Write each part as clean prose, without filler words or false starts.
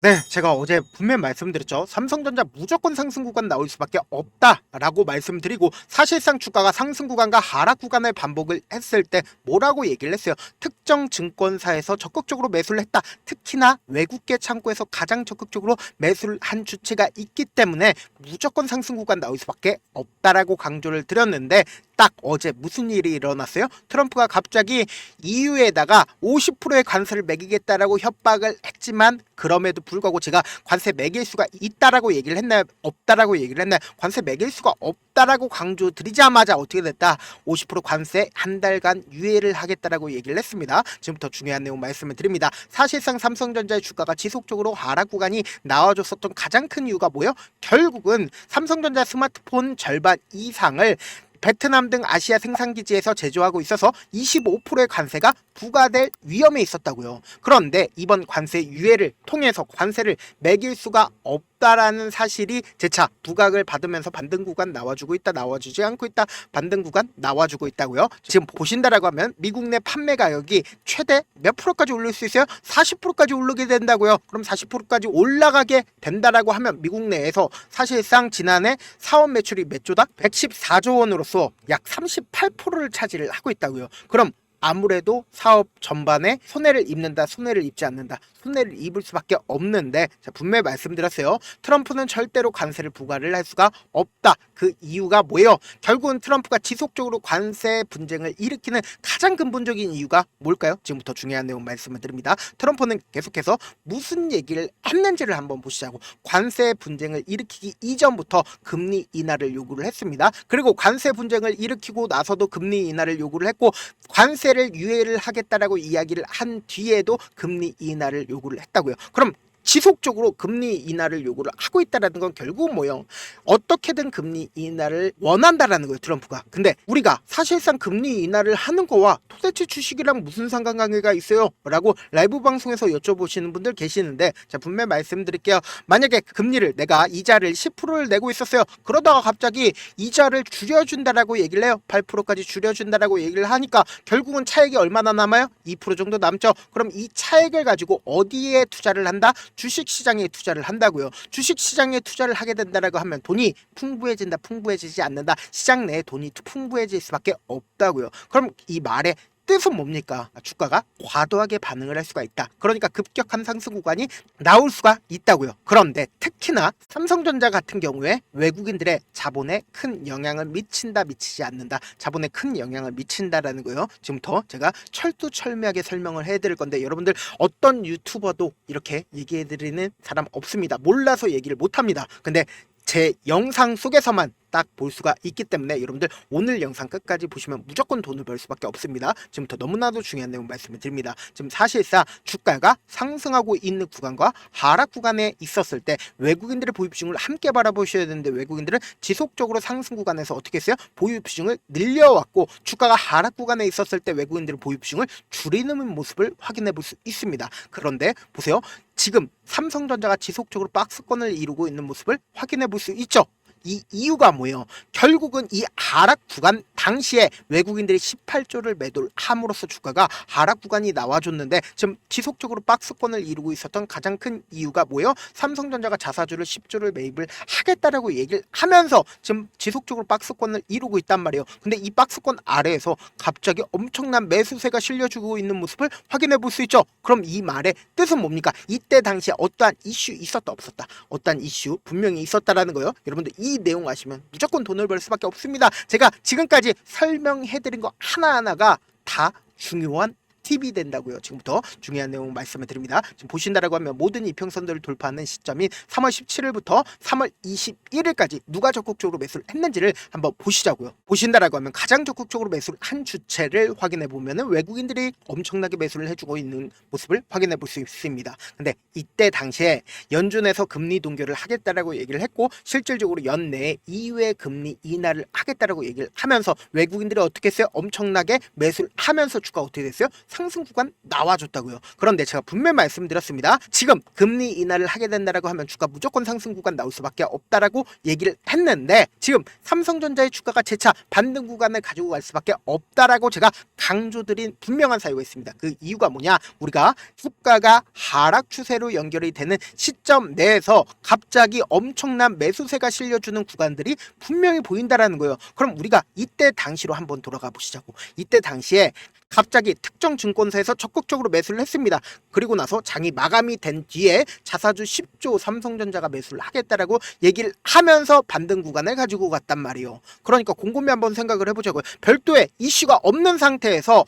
네, 제가 어제 분명히 말씀드렸죠. 삼성전자 무조건 상승 구간 나올 수밖에 없다라고 말씀드리고 사실상 주가가 상승 구간과 하락 구간을 반복을 했을 때 뭐라고 얘기를 했어요. 특정 증권사에서 적극적으로 매수를 했다. 특히나 외국계 창구에서 가장 적극적으로 매수를 한 주체가 있기 때문에 무조건 상승 구간 나올 수밖에 없다라고 강조를 드렸는데 딱 어제 무슨 일이 일어났어요? 트럼프가 갑자기 EU에다가 50%의 관세를 매기겠다라고 협박을 했지만 그럼에도 불구하고 제가 관세 매길 수가 있다라고 얘기를 했나요? 없다라고 얘기를 했나요? 관세 매길 수가 없다라고 강조 드리자마자 어떻게 됐다? 50% 관세 한 달간 유예를 하겠다라고 얘기를 했습니다. 지금부터 중요한 내용 말씀을 드립니다. 사실상 삼성전자의 주가가 지속적으로 하락 구간이 나와줬었던 가장 큰 이유가 뭐예요? 결국은 삼성전자 스마트폰 절반 이상을 베트남 등 아시아 생산기지에서 제조하고 있어서 25%의 관세가 부과될 위험에 있었다고요. 그런데 이번 관세 유예를 통해서 관세를 매길 수가 없다라는 사실이 재차 부각을 받으면서 반등 구간 나와주고 있다, 나와주지 않고 있다, 반등 구간 나와주고 있다고요. 지금 보신다라고 하면 미국 내 판매 가격이 최대 몇 프로까지 오를 수 있어요? 40%까지 오르게 된다고요. 그럼 40%까지 올라가게 된다라고 하면 미국 내에서 사실상 지난해 사업 매출이 몇 조다? 114조 원으로서 약 38%를 차지를 하고 있다고요. 그럼 아무래도 사업 전반에 손해를 입는다, 손해를 입지 않는다, 손해를 입을 수밖에 없는데 자, 분명히 말씀드렸어요. 트럼프는 절대로 관세를 부과를 할 수가 없다. 그 이유가 뭐예요? 결국은 트럼프가 지속적으로 관세 분쟁을 일으키는 가장 근본적인 이유가 뭘까요? 지금부터 중요한 내용 말씀을 드립니다. 트럼프는 계속해서 무슨 얘기를 했는지를 한번 보시자고. 관세 분쟁을 일으키기 이전부터 금리 인하를 요구를 했습니다. 그리고 관세 분쟁을 일으키고 나서도 금리 인하를 요구를 했고 관세를 유예를 하겠다라고 이야기를 한 뒤에도 금리 인하를 요구를 했다고요. 그럼 지속적으로 금리 인하를 요구를 하고 있다는 건 결국은 뭐예요? 어떻게든 금리 인하를 원한다라는 거예요, 트럼프가. 근데 우리가 사실상 금리 인하를 하는 거와 도대체 주식이랑 무슨 상관관계가 있어요? 라고 라이브 방송에서 여쭤보시는 분들 계시는데 자, 분명히 말씀드릴게요. 만약에 금리를 내가 이자를 10%를 내고 있었어요. 그러다가 갑자기 이자를 줄여준다라고 얘기를 해요. 8%까지 줄여준다라고 얘기를 하니까 결국은 차액이 얼마나 남아요? 2% 정도 남죠. 그럼 이 차액을 가지고 어디에 투자를 한다? 주식시장에 투자를 한다고요. 주식시장에 투자를 하게 된다라고 하면 돈이 풍부해진다, 풍부해지지 않는다. 시장 내에 돈이 풍부해질 수밖에 없다고요. 그럼 이 말에 뜻은 뭡니까? 주가가 과도하게 반응을 할 수가 있다. 그러니까 급격한 상승 구간이 나올 수가 있다고요. 그런데 특히나 삼성전자 같은 경우에 외국인들의 자본에 큰 영향을 미친다, 미치지 않는다. 자본에 큰 영향을 미친다라는 거예요. 지금부터 제가 철두철미하게 설명을 해드릴 건데 여러분들 어떤 유튜버도 이렇게 얘기해드리는 사람 없습니다. 몰라서 얘기를 못합니다. 근데 제 영상 속에서만 딱 볼 수가 있기 때문에 여러분들 오늘 영상 끝까지 보시면 무조건 돈을 벌 수밖에 없습니다. 지금부터 너무나도 중요한 내용 말씀을 드립니다. 지금 사실상 주가가 상승하고 있는 구간과 하락 구간에 있었을 때 외국인들의 보유 비중을 함께 바라보셔야 되는데 외국인들은 지속적으로 상승 구간에서 어떻게 했어요? 보유 비중을 늘려왔고 주가가 하락 구간에 있었을 때 외국인들의 보유 비중을 줄이는 모습을 확인해 볼 수 있습니다. 그런데 보세요. 지금 삼성전자가 지속적으로 박스권을 이루고 있는 모습을 확인해 볼 수 있죠. 이 이유가 뭐예요? 결국은 이 하락 구간 당시에 외국인들이 18조를 매도를 함으로써 주가가 하락 구간이 나와줬는데 지금 지속적으로 박스권을 이루고 있었던 가장 큰 이유가 뭐예요? 삼성전자가 자사주를 10조를 매입을 하겠다라고 얘기를 하면서 지금 지속적으로 박스권을 이루고 있단 말이에요. 근데 이 박스권 아래에서 갑자기 엄청난 매수세가 실려주고 있는 모습을 확인해 볼 수 있죠. 그럼 이 말의 뜻은 뭡니까? 이때 당시에 어떠한 이슈 있었다 없었다? 어떠한 이슈 분명히 있었다라는 거예요. 여러분들 이 내용 아시면 무조건 돈을 벌 수밖에 없습니다. 제가 지금까지 설명해드린 거 하나하나가 다 중요한 팁이 된다고요. 지금부터 중요한 내용 말씀을 드립니다. 지금 보신다라고 하면 모든 이평선들을 돌파하는 시점인 3월 17일부터 3월 21일까지 누가 적극적으로 매수를 했는지를 한번 보시자고요. 보신다라고 하면 가장 적극적으로 매수를 한 주체를 확인해 보면은 외국인들이 엄청나게 매수를 해주고 있는 모습을 확인해 볼 수 있습니다. 근데 이때 당시에 연준에서 금리 동결을 하겠다라고 얘기를 했고 실질적으로 연내에 2회 금리 인하를 하겠다라고 얘기를 하면서 외국인들이 어떻게 했어요? 엄청나게 매수를 하면서 주가 어떻게 됐어요? 상승 구간 나와줬다고요. 그런데 제가 분명히 말씀드렸습니다. 지금 금리 인하를 하게 된다라고 하면 주가 무조건 상승 구간 나올 수밖에 없다라고 얘기를 했는데 지금 삼성전자의 주가가 재차 반등 구간을 가지고 갈 수밖에 없다라고 제가 강조드린 분명한 사유가 있습니다. 그 이유가 뭐냐? 우리가 주가가 하락 추세로 연결이 되는 시점 내에서 갑자기 엄청난 매수세가 실려주는 구간들이 분명히 보인다라는 거예요. 그럼 우리가 이때 당시로 한번 돌아가 보시자고. 이때 당시에 갑자기 특정 증권사에서 적극적으로 매수를 했습니다. 그리고 나서 장이 마감이 된 뒤에 자사주 10조 삼성전자가 매수를 하겠다라고 얘기를 하면서 반등 구간을 가지고 갔단 말이에요. 그러니까 곰곰이 한번 생각을 해보자고요. 별도의 이슈가 없는 상태에서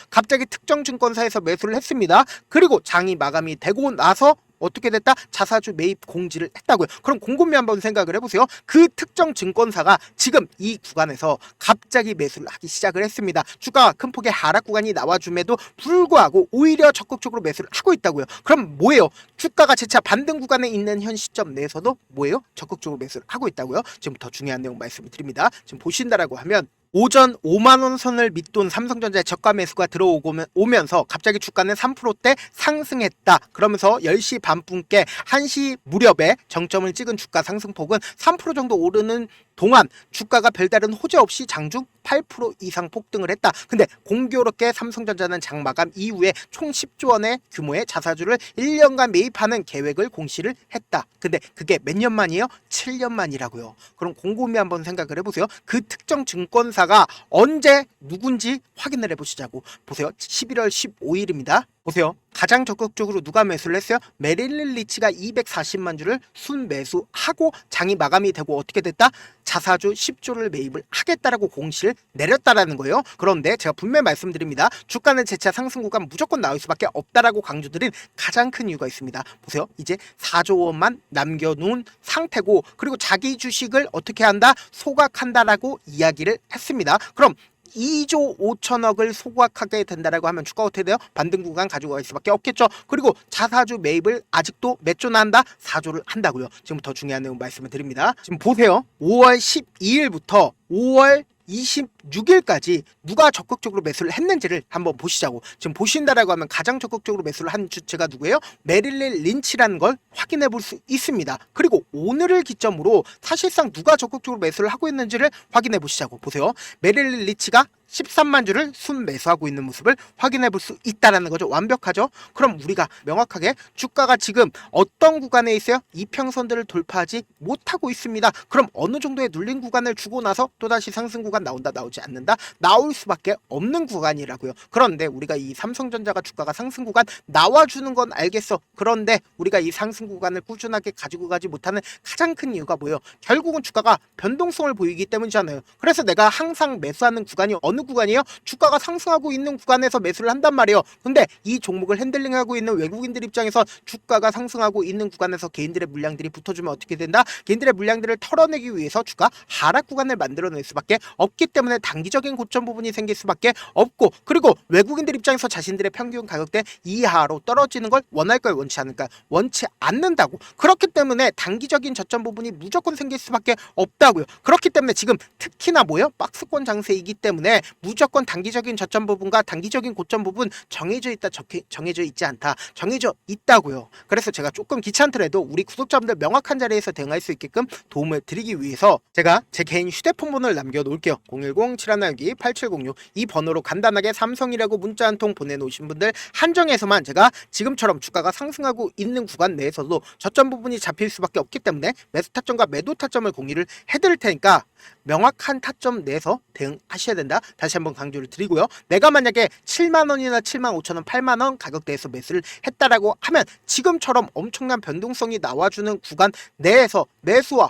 갑자기 특정 증권사에서 매수를 했습니다. 그리고 장이 마감이 되고 나서 어떻게 됐다? 자사주 매입 공지를 했다고요. 그럼 곰곰이 한번 생각을 해보세요. 그 특정 증권사가 지금 이 구간에서 갑자기 매수를 하기 시작을 했습니다. 주가가 큰 폭의 하락 구간이 나와줌에도 불구하고 오히려 적극적으로 매수를 하고 있다고요. 그럼 뭐예요? 주가가 재차 반등 구간에 있는 현 시점 내에서도 뭐예요? 적극적으로 매수를 하고 있다고요. 지금 더 중요한 내용 말씀을 드립니다. 지금 보신다라고 하면 오전 5만원 선을 밑돈 삼성전자의 저가 매수가 들어오면서 갑자기 주가는 3%대 상승했다. 그러면서 10시 반분께 1시 무렵에 정점을 찍은 주가 상승폭은 3% 정도 오르는 동안 주가가 별다른 호재 없이 장중 8% 이상 폭등을 했다. 근데 공교롭게 삼성전자는 장 마감 이후에 총 10조 원의 규모의 자사주를 1년간 매입하는 계획을 공시를 했다. 근데 그게 몇 년 만이에요? 7년 만이라고요. 그럼 곰곰이 한번 생각을 해보세요. 그 특정 증권사가 언제 누군지 확인을 해보시자고. 보세요. 11월 15일입니다. 보세요. 가장 적극적으로 누가 매수를 했어요? 메릴린 리치가 240만 주를 순매수하고 장이 마감이 되고 어떻게 됐다? 자사주 10조를 매입을 하겠다라고 공시를 내렸다라는 거예요. 그런데 제가 분명히 말씀드립니다. 주가는 재차 상승 구간 무조건 나올 수밖에 없다라고 강조드린 가장 큰 이유가 있습니다. 보세요. 이제 4조 원만 남겨놓은 상태고 그리고 자기 주식을 어떻게 한다? 소각한다라고 이야기를 했습니다. 그럼 2조 5천억을 소각하게 된다라고 하면 주가 어떻게 돼요? 반등 구간 가지고 갈 수밖에 없겠죠. 그리고 자사주 매입을 아직도 몇 조나 한다? 4조를 한다고요. 지금 더 중요한 내용 말씀을 드립니다. 지금 보세요. 5월 12일부터 5월 26일까지 누가 적극적으로 매수를 했는지를 한번 보시자고. 지금 보신다라고 하면 가장 적극적으로 매수를 한 주체가 누구예요? 메릴린 린치라는 걸 확인해 볼 수 있습니다. 그리고 오늘을 기점으로 사실상 누가 적극적으로 매수를 하고 있는지를 확인해 보시자고. 보세요. 메릴린 린치가 13만 주를 순매수하고 있는 모습을 확인해 볼 수 있다는 거죠. 완벽하죠? 그럼 우리가 명확하게 주가가 지금 어떤 구간에 있어요? 이평선들을 돌파하지 못하고 있습니다. 그럼 어느 정도의 눌린 구간을 주고 나서 또다시 상승 구간 나온다, 나오지 않는다? 나올 수밖에 없는 구간이라고요. 그런데 우리가 이 삼성전자가 주가가 상승 구간 나와주는 건 알겠어. 그런데 우리가 이 상승 구간을 꾸준하게 가지고 가지 못하는 가장 큰 이유가 뭐예요? 결국은 주가가 변동성을 보이기 때문이잖아요. 그래서 내가 항상 매수하는 구간이 어느 구간이에요? 주가가 상승하고 있는 구간에서 매수를 한단 말이에요. 근데 이 종목을 핸들링하고 있는 외국인들 입장에서 주가가 상승하고 있는 구간에서 개인들의 물량들이 붙어주면 어떻게 된다? 개인들의 물량들을 털어내기 위해서 주가 하락 구간을 만들어낼 수밖에 없기 때문에 단기적인 고점 부분이 생길 수밖에 없고, 그리고 외국인들 입장에서 자신들의 평균 가격대 이하로 떨어지는 걸 원할까요? 원치 않을까요? 원치 않는다고. 그렇기 때문에 단기적인 저점 부분이 무조건 생길 수밖에 없다고요. 그렇기 때문에 지금 특히나 뭐예요? 박스권 장세이기 때문에 무조건 단기적인 저점 부분과 단기적인 고점 부분 정해져 있다, 정해져 있지 않다, 정해져 있다고요. 그래서 제가 조금 귀찮더라도 우리 구독자분들 명확한 자리에서 대응할 수 있게끔 도움을 드리기 위해서 제가 제 개인 휴대폰 번호를 남겨놓을게요. 010-7162-8706 이 번호로 간단하게 삼성이라고 문자 한 통 보내놓으신 분들 한정해서만 제가 지금처럼 주가가 상승하고 있는 구간 내에서도 저점 부분이 잡힐 수밖에 없기 때문에 매수 타점과 매도 타점을 공유를 해드릴 테니까 명확한 타점 내에서 대응하셔야 된다. 다시 한번 강조를 드리고요. 내가 만약에 7만원이나 7만 5천원, 8만원 가격대에서 매수를 했다라고 하면 지금처럼 엄청난 변동성이 나와주는 구간 내에서 매수와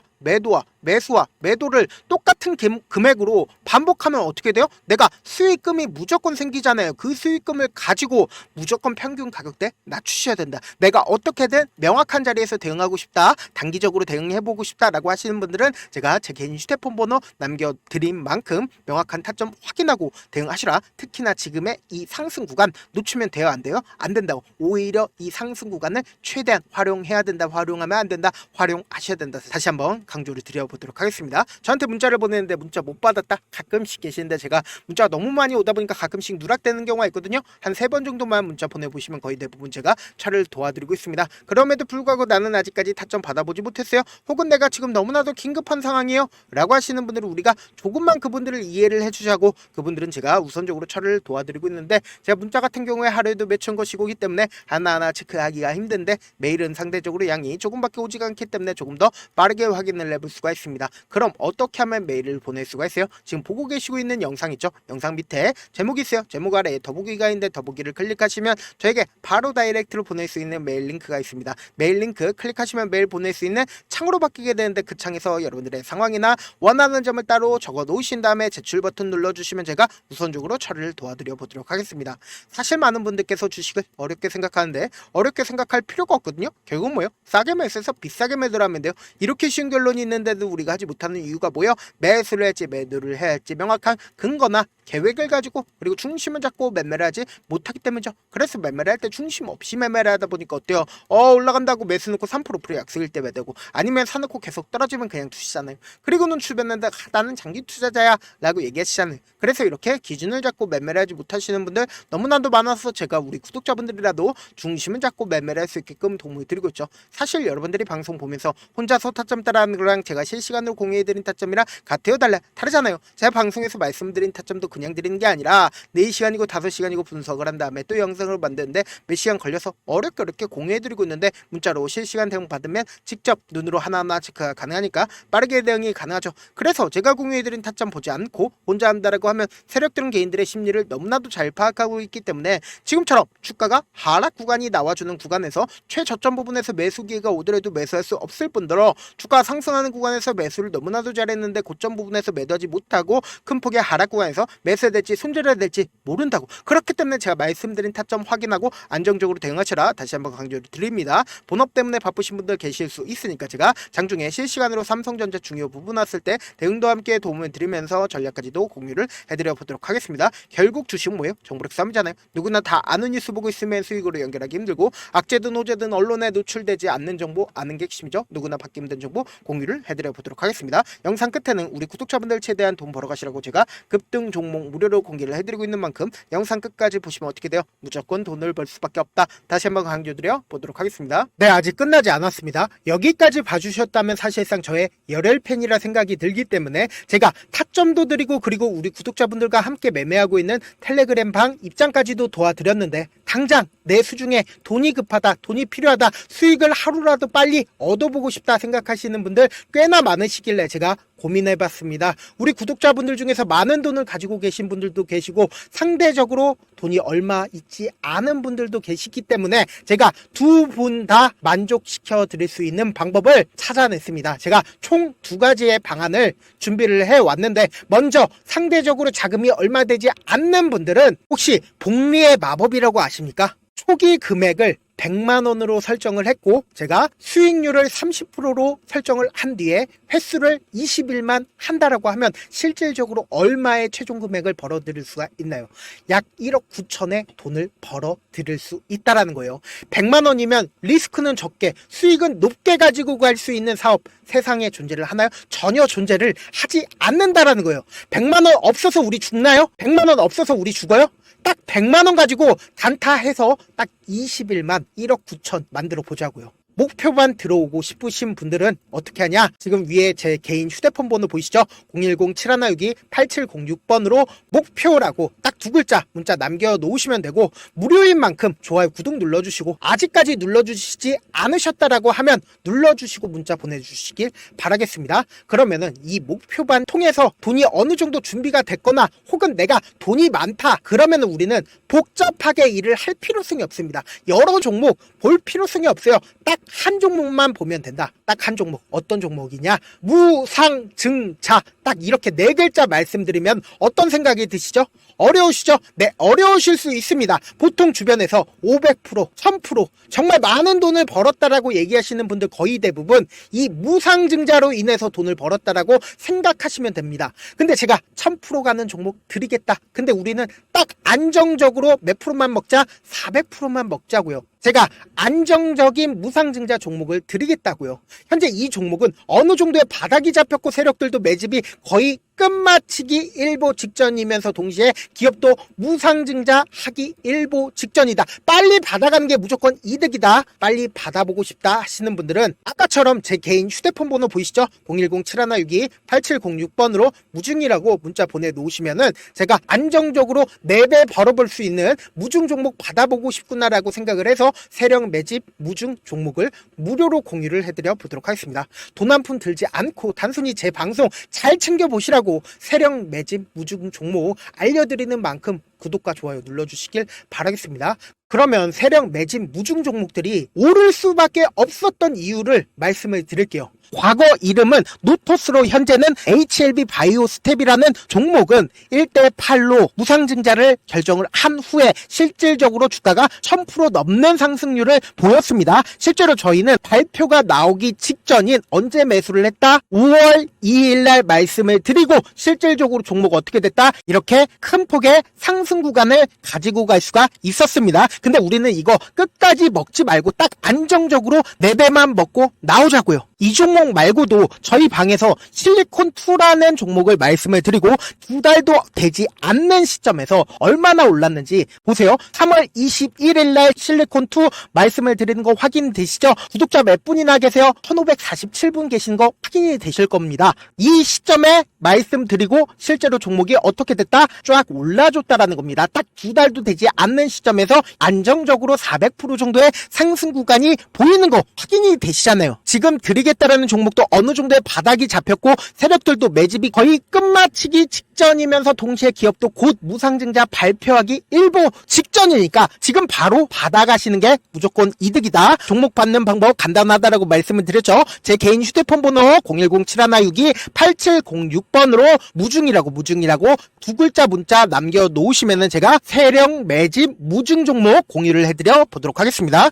매도를 똑같은 금액으로 반복하면 어떻게 돼요? 내가 수익금이 무조건 생기잖아요. 그 수익금을 가지고 무조건 평균 가격대 낮추셔야 된다. 내가 어떻게든 명확한 자리에서 대응하고 싶다, 단기적으로 대응해보고 싶다라고 하시는 분들은 제가 제 개인 휴대폰 번호 남겨드린 만큼 명확한 타점 확인하고 대응하시라. 특히나 지금의 이 상승 구간 놓치면 돼요, 안 돼요? 안 된다고. 오히려 이 상승 구간을 최대한 활용해야 된다, 활용하면 안 된다, 활용하셔야 된다. 다시 한번 강조를 드려보도록 하겠습니다. 저한테 문자를 보내는데 문자 못 받았다 가끔씩 계시는데 제가 문자가 너무 많이 오다 보니까 가끔씩 누락되는 경우가 있거든요. 한 3번 정도만 문자 보내보시면 거의 대부분 제가 차를 도와드리고 있습니다. 그럼에도 불구하고 나는 아직까지 타점 받아보지 못했어요. 혹은 내가 지금 너무나도 긴급한 상황이에요 라고 하시는 분들은 우리가 조금만 그분들을 이해를 해주자고, 그분들은 제가 우선적으로 차를 도와드리고 있는데, 제가 문자 같은 경우에 하루에도 몇천 것이 오기 때문에 하나하나 체크하기가 힘든데 메일은 상대적으로 양이 조금밖에 오지가 않기 때문에 조금 더 빠르게 확인을 해볼 수가 있습니다. 그럼 어떻게 하면 메일을 보낼 수가 있어요? 지금 보고 계시고 있는 영상 있죠? 영상 밑에 제목이 있어요. 제목 아래에 더보기가 있는데 더보기를 클릭하시면 저에게 바로 다이렉트로 보낼 수 있는 메일 링크가 있습니다. 메일 링크 클릭하시면 메일 보낼 수 있는 창으로 바뀌게 되는데, 그 창에서 여러분들의 상황이나 원하는 점을 따로 적어 놓으신 다음에 제출 버튼 눌러주시면 제가 우선적으로 처리를 도와드려 보도록 하겠습니다. 사실 많은 분들께서 주식을 어렵게 생각하는데 어렵게 생각할 필요가 없거든요. 결국은 뭐예요? 싸게 매수해서 비싸게 매도를 하면 돼요. 이렇게 쉬운 결론이 있는데도 우리가 하지 못하는 이유가 뭐예요? 매수를 할지 매도를 해야 할지 명확한 근거나 계획을 가지고, 그리고 중심을 잡고 매매를 하지 못하기 때문이죠. 그래서 매매를 할 때 중심 없이 매매를 하다 보니까 어때요? 올라간다고 매수 넣고 3% 약속일 때 매도고, 아니면 사놓고 계속 떨어지면 그냥 두시잖아요. 그리고는 주변에 나는 장기 투자자야 라고 얘기하시잖아요. 그래서 이렇게 기준을 잡고 매매를 하지 못하시는 분들 너무나도 많아서 제가 우리 구독자분들이라도 중심을 잡고 매매를 할 수 있게끔 도움을 드리고 있죠. 사실 여러분들이 방송 보면서 혼자서 타점 따라하는 거랑 제가 실시간으로 공유해드린 타점이랑 같아요 달라요? 다르잖아요. 제가 방송에서 말씀드린 타점도 그냥 드리는 게 아니라 4시간이고 5시간이고 분석을 한 다음에 또 영상을 만드는데 몇 시간 걸려서 어렵게 공유해드리고 있는데, 문자로 실시간 대응 받으면 직접 눈으로 하나하나 체크가 가능하니까 빠르게 대응이 가능하죠. 그래서 제가 공유해드린 타점 보지 않고 혼자 한다라고 하면 세력들은 개인들의 심리를 너무나도 잘 파악하고 있기 때문에 지금처럼 주가가 하락 구간이 나와주는 구간에서 최저점 부분에서 매수 기회가 오더라도 매수할 수 없을 뿐더러 주가가 상승하는 구간에서 매수를 너무나도 잘했는데 고점 부분에서 매도하지 못하고 큰 폭의 하락 구간에서 매수해야 될지 손절해야 될지 모른다고, 그렇기 때문에 제가 말씀드린 타점 확인하고 안정적으로 대응하시라 다시 한번 강조를 드립니다. 본업 때문에 바쁘신 분들 계실 수 있으니까 제가 장중에 실시간으로 삼성전자 중요 부분 왔을 때 대응도 함께 도움을 드리면서 전략까지도 공유를 해드려 보도록 하겠습니다. 결국 주식은 뭐예요? 정보력 싸움이잖아요. 누구나 다 아는 뉴스 보고 있으면 수익으로 연결하기 힘들고, 악재든 호재든 언론에 노출되지 않는 정보 아는 게 핵심이죠. 누구나 받기 힘든 정보 공유를 해드려 보도록 하겠습니다. 영상 끝에는 우리 구독자분들 최대한 돈 벌어가시라고 제가 급등 종목 무료로 공개를 해드리고 있는 만큼 영상 끝까지 보시면 어떻게 돼요? 무조건 돈을 벌 수밖에 없다. 다시 한번 강조드려 보도록 하겠습니다. 네, 아직 끝나지 않았습니다. 여기까지 봐주셨다면 사실상 저의 열혈 팬이라 생각이 들기 때문에 제가 타점도 드리고, 그리고 우리 구독자분들과 함께 매매하고 있는 텔레그램 방 입장까지도 도와드렸는데, 당장 내 수중에 돈이 급하다, 돈이 필요하다, 수익을 하루라도 빨리 얻어보고 싶다 생각하시는 분들 꽤나 많으시길래 제가 고민해봤습니다. 우리 구독자분들 중에서 많은 돈을 가지고 계신 분들도 계시고 상대적으로 돈이 얼마 있지 않은 분들도 계시기 때문에 제가 두 분 다 만족시켜 드릴 수 있는 방법을 찾아냈습니다. 제가 총 2가지의 방안을 준비를 해왔는데, 먼저 상대적으로 자금이 얼마 되지 않는 분들은 혹시 복리의 마법이라고 아십니까? 초기 금액을 100만원으로 설정을 했고, 제가 수익률을 30%로 설정을 한 뒤에 횟수를 20일만 한다라고 하면 실질적으로 얼마의 최종 금액을 벌어들일 수가 있나요? 약 1억 9천의 돈을 벌어들일 수 있다라는 거예요. 100만원이면 리스크는 적게 수익은 높게 가지고 갈 수 있는 사업 세상에 존재를 하나요? 전혀 존재를 하지 않는다라는 거예요. 100만원 없어서 우리 죽나요? 100만원 없어서 우리 죽어요? 딱 100만원 가지고 단타해서 딱 20일만 1억 9천 만들어 보자고요. 목표만 들어오고 싶으신 분들은 어떻게 하냐? 지금 위에 제 개인 휴대폰 번호 보이시죠? 010-7162-8706번으로 목표라고 딱 2글자 문자 남겨놓으시면 되고, 무료인 만큼 좋아요, 구독 눌러주시고, 아직까지 눌러주시지 않으셨다라고 하면 눌러주시고 문자 보내주시길 바라겠습니다. 그러면은 이 목표반 통해서 돈이 어느 정도 준비가 됐거나, 혹은 내가 돈이 많다 그러면은 우리는 복잡하게 일을 할 필요성이 없습니다. 여러 종목 볼 필요성이 없어요. 딱 한 종목만 보면 된다. 딱 한 종목. 어떤 종목이냐? 무상증자. 딱 이렇게 네 글자 말씀드리면 어떤 생각이 드시죠? 어려우시죠? 네, 어려우실 수 있습니다. 보통 주변에서 500%, 1000% 정말 많은 돈을 벌었다라고 얘기하시는 분들 거의 대부분 이 무상증자로 인해서 돈을 벌었다라고 생각하시면 됩니다. 근데 제가 1000% 가는 종목 드리겠다. 근데 우리는 딱 안정적으로 몇 프로만 먹자? 400%만 먹자고요. 제가 안정적인 무상증자 종목을 드리겠다고요. 현재 이 종목은 어느 정도의 바닥이 잡혔고 세력들도 매집이 거의 끝마치기 일보 직전이면서 동시에 기업도 무상증자 하기 일보 직전이다. 빨리 받아가는 게 무조건 이득이다. 빨리 받아보고 싶다 하시는 분들은 아까처럼 제 개인 휴대폰 번호 보이시죠? 010-7162-8706번으로 무중이라고 문자 보내놓으시면은 제가 안정적으로 4배 벌어볼 수 있는 무중 종목 받아보고 싶구나라고 생각을 해서 세력 매집 무중 종목을 무료로 공유를 해드려 보도록 하겠습니다. 돈 한 푼 들지 않고 단순히 제 방송 잘 챙겨보시라고 세력 매집 무중 종목 알려드리는 만큼 구독과 좋아요 눌러주시길 바라겠습니다. 그러면 세력 매집 무중 종목들이 오를 수밖에 없었던 이유를 말씀을 드릴게요. 과거 이름은 노토스로 현재는 HLB 바이오스텝이라는 종목은 1대8로 무상증자를 결정을 한 후에 실질적으로 주가가 1000% 넘는 상승률을 보였습니다. 실제로 저희는 발표가 나오기 직전인 언제 매수를 했다? 5월 2일 날 말씀을 드리고 실질적으로 종목 어떻게 됐다? 이렇게 큰 폭의 상승 구간을 가지고 갈 수가 있었습니다. 근데 우리는 이거 끝까지 먹지 말고 딱 안정적으로 4배만 먹고 나오자고요. 이 종목 말고도 저희 방에서 실리콘2라는 종목을 말씀을 드리고 2달도 되지 않는 시점에서 얼마나 올랐는지 보세요. 3월 21일 날 실리콘2 말씀을 드리는 거 확인되시죠? 구독자 몇 분이나 계세요? 1547분 계신 거 확인이 되실 겁니다. 이 시점에 말씀드리고 실제로 종목이 어떻게 됐다? 쫙 올라줬다라는 겁니다. 딱 2달도 되지 않는 시점에서 안정적으로 400% 정도의 상승 구간이 보이는 거 확인이 되시잖아요. 지금 드리겠다라는 종목도 어느 정도의 바닥이 잡혔고 세력들도 매집이 거의 끝마치기 직전이면서 동시에 기업도 곧 무상증자 발표하기 일보 직전이니까 지금 바로 받아가시는 게 무조건 이득이다. 종목 받는 방법 간단하다라고 말씀을 드렸죠. 제 개인 휴대폰 번호 010-7162-8706번으로 무중이라고 두 글자 문자 남겨놓으시면은 제가 세력 매집 무중 종목 공유를 해드려 보도록 하겠습니다.